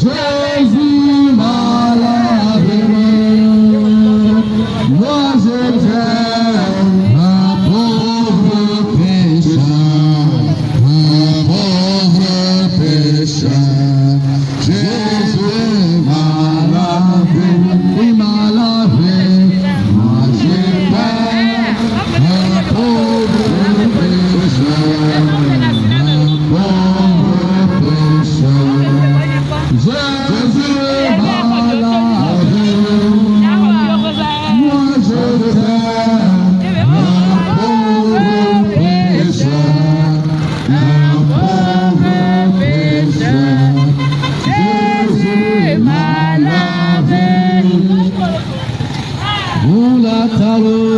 Jésus m'a lavé. Moi je t'aime, un pauvre pécheur, Jésus m'a lavé, il m'a lavé. Moi je t'aime, un pauvre pécheur, Jésus m'a lavé. Moi je t'aime, un pauvre pécheur, Jésus m'a lavé. Roula talon,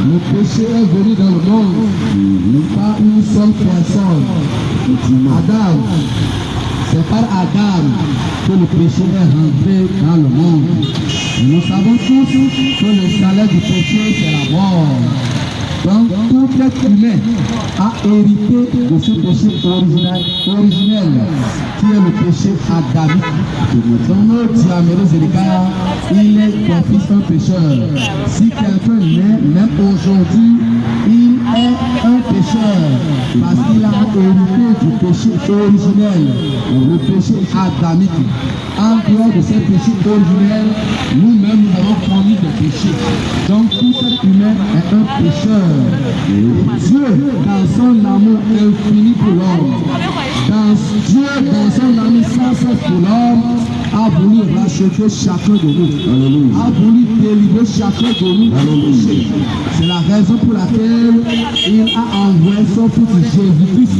le péché est venu dans le monde par une seule personne, Adam. C'est par Adam que le péché est rentré dans le monde. Et nous savons tous que le salaire du péché, c'est la mort. Donc tout être humain a hérité de ce péché originel qui est le péché adamique. Dans notre Diaméré Zélikaya, il est ton fils un pécheur. Si quelqu'un naît, même aujourd'hui, il est un pécheur parce qu'il a hérité du péché originel, le péché adamique. En dehors de ce péché originel, nous-mêmes nous avons commis des péchés. Donc tout être humain est un pécheur. Dieu, dans son amour infini pour l'homme, Dieu, dans son amour sans cesse pour l'homme, a voulu racheter chacun de nous. Alléluia. A voulu délivrer chacun de nous du péché. C'est la raison pour laquelle il a envoyé son fils Jésus-Christ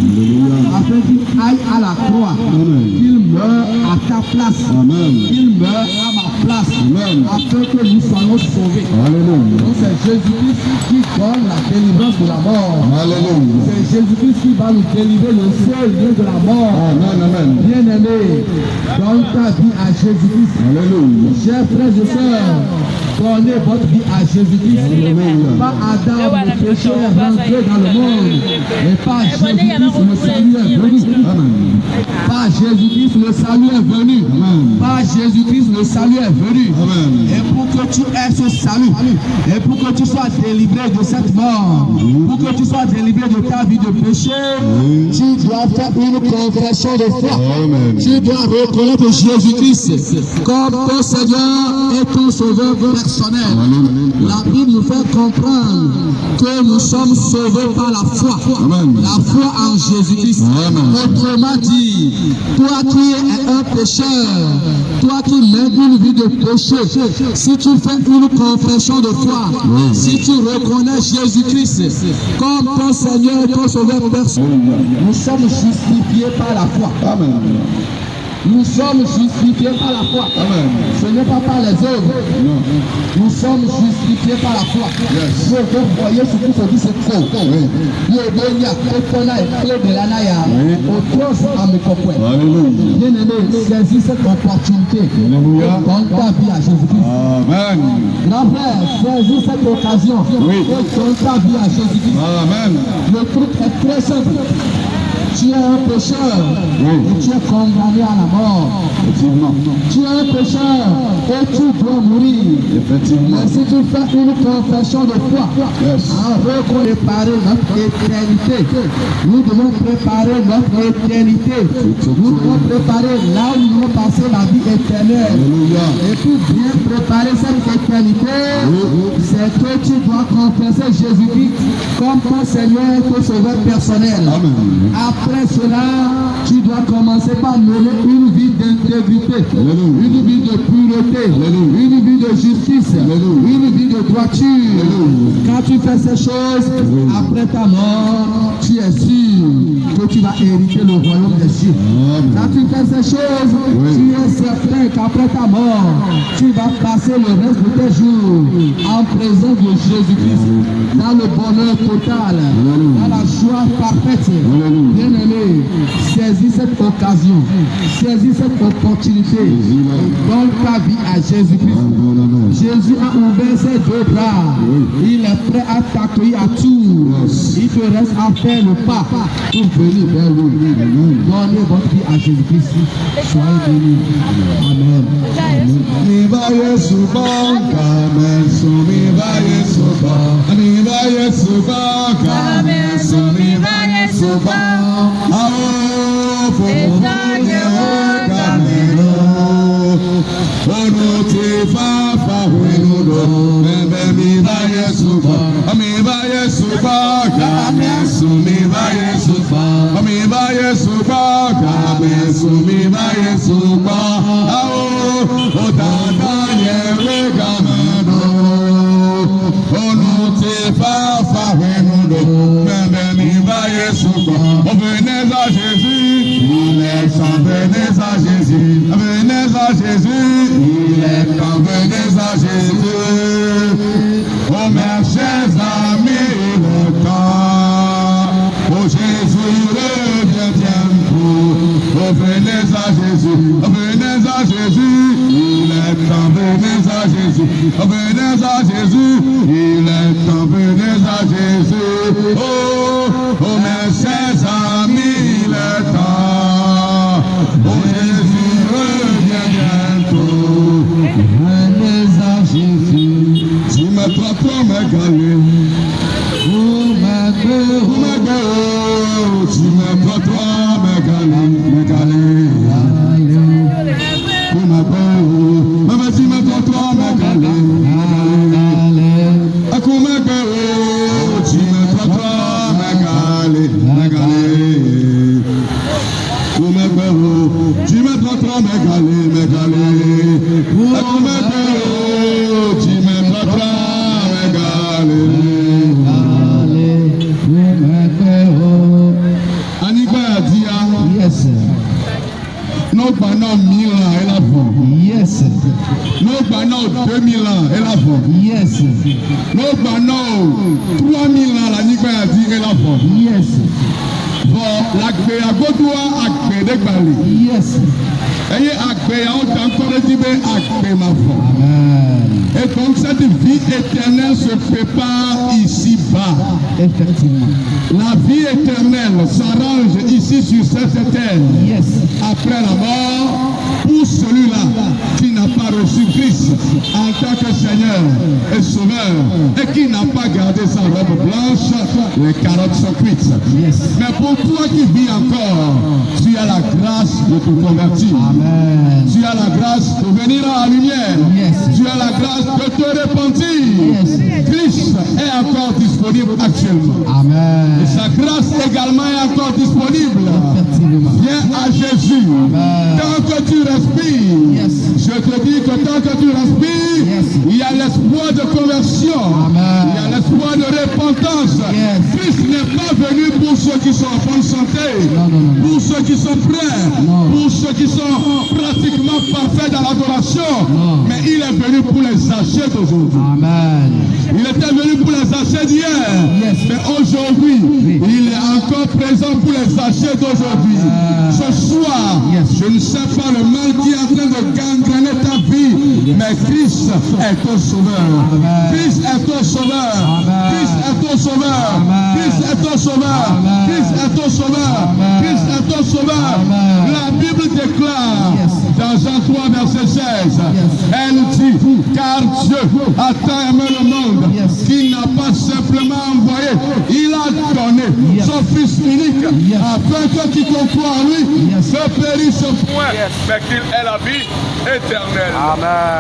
afin qu'il aille à la croix, qu'il meure à ta place, qu'il meure à ma place, afin que nous soyons sauvés. Alléluia. Donc c'est Jésus-Christ qui donne la délivrance de la mort. Alléluia. C'est Jésus-Christ qui va nous délivrer le seul lieu de la mort. Bien-aimé, donne ta vie à Jésus-Christ. Alléluia. Chers frères et sœurs, donnez votre vie à Jésus-Christ. Pas Adam, le péché est rentré dans le monde. Et pas Jésus-Christ, le salut est venu. Pas Jésus-Christ, le salut est venu. Pas Jésus-Christ, le salut est venu. Et pour que tu aies ce salut, et pour que tu sois délivré de cette mort, pour que tu sois délivré de ta vie de péché, tu dois faire une confession de foi. Tu dois reconnaître Jésus-Christ comme ton Seigneur et ton Sauveur personnel. La Bible nous fait comprendre que nous sommes sauvés par la foi. La foi en Jésus-Christ. Autrement dit, toi qui es un pécheur, toi qui mènes une vie de péché, si tu fais une confession de foi, si tu reconnais Jésus-Christ comme ton Seigneur et ton Sauveur personnel, nous sommes justifiés par la foi. Amen. Nous sommes justifiés par la foi. Amen. Ce n'est pas par les œuvres. Non. Nous sommes justifiés par la foi. Vous voyez ce que se dit, c'est faux. Bien-aimé, saisis cette opportunité. Donne ta vie à Jésus-Christ. Amen. Grand frère, saisis cette occasion. Donne ta vie à Jésus-Christ. Amen. Le truc est très simple. Tu tu es un pécheur et tu es condamné à la mort. Effectivement. Tu es un pécheur et tu dois mourir. Effectivement. Mais si tu fais une confession de foi, en préparer notre éternité, nous devons préparer notre éternité. Nous devons préparer là où nous allons passer la vie éternelle. Et pour bien préparer cette éternité, c'est que tu dois confesser Jésus-Christ comme ton Seigneur et ton Sauveur personnel. Après cela, tu dois commencer par mener une vie d'intégrité, une vie de pureté, une vie de justice, une vie de droiture. Quand tu fais ces choses, après ta mort, tu es sûr que tu vas hériter le royaume des cieux. Quand tu fais ces choses, tu es certain qu'après ta mort, tu vas passer le reste de tes jours en présence de Jésus-Christ, dans le bonheur total, dans la joie parfaite. Bien-aimé, saisis cette occasion, saisis cette opportunité et donne ta vie à Jésus-Christ. Jésus a ouvert ses deux bras, il est prêt à t'accueillir à tout. Il te reste à faire le pas pour venir vers lui. Donnez votre vie à Jésus-Christ. Soyez bénis. Amen. Venez à Jésus, il est temps, venez à Jésus, venez à Jésus, il est temps, venez à Jésus. Oh mes chers amis, il est temps, oh Jésus revient bientôt. Oh venez à Jésus, venez à Jésus, il est temps, venez à Jésus, venez à Jésus, il est temps, venez à Jésus. Oh mes chers amis, il est temps, oh Jésus revient bientôt. Venez à Jésus. Tu me traites m'égaler, tu me traites m'égaler. Maman, tu me traites m'égaler. Yes. Non, pas non 1000 ans, elle a vu. Yes. Non, pas non 2000 ans, elle a vu. Yes. Non, pas non 3000 ans, la Nipa a dit, elle a vu. Yes. Bon, la créé à Godoua, a créé des balais. Yes. Et a créé à autant qu'on dit, a créé ma foi. Amen. Et donc cette vie éternelle se prépare ici-bas. Effectivement. La vie éternelle s'arrange ici sur cette terre. Yes. Après la mort, pour celui-là qui n'a pas reçu Christ en tant que Seigneur et Sauveur et qui n'a pas gardé sa robe blanche, les carottes sont cuites. Yes. Mais pour toi qui vis encore, tu as la grâce de te convertir. Amen. Tu as la grâce de venir à la lumière. Yes. Tu as la grâce de te repentir. Yes. Christ est encore disponible actuellement. Amen. Et sa grâce également est encore disponible. Effectivement. Viens à Jésus. Amen. Tant que tu respires, Yes. je te dis que tant que tu respires, Yes. il y a l'espoir de conversion. Amen. Il y a l'espoir de repentance. Yes. Christ n'est pas venu pour ceux qui sont en bonne santé, Non, non, non. pour ceux qui sont prêts, Non. pour ceux qui sont pratiquement parfaits dans l'adoration, Non. mais il est venu pour les âgés d'aujourd'hui. Amen. Il était venu pour les âgés d'hier, Yes. mais aujourd'hui, il est encore présent pour les âgés d'aujourd'hui. Ce soir, Yes. je ne sais pas le mal qui est en train de gangréner ta vie, mais Christ est ton sauveur. Amen. Christ est ton sauveur. Amen. Christ est ton sauveur. Amen. Christ est ton sauveur. Amen. Christ est ton sauveur. Amen. Christ est ton sauveur. Amen. La Bible déclare Yes. dans Jean 3, verset 16, elle dit, car Dieu a tant aimé le monde Yes. qu'il n'a pas simplement envoyé, il a donné Yes. son Fils unique Yes. afin que quiconque croit en lui Yes. ne périsse point, Yes. mais qu'il ait la vie éternelle. Amen.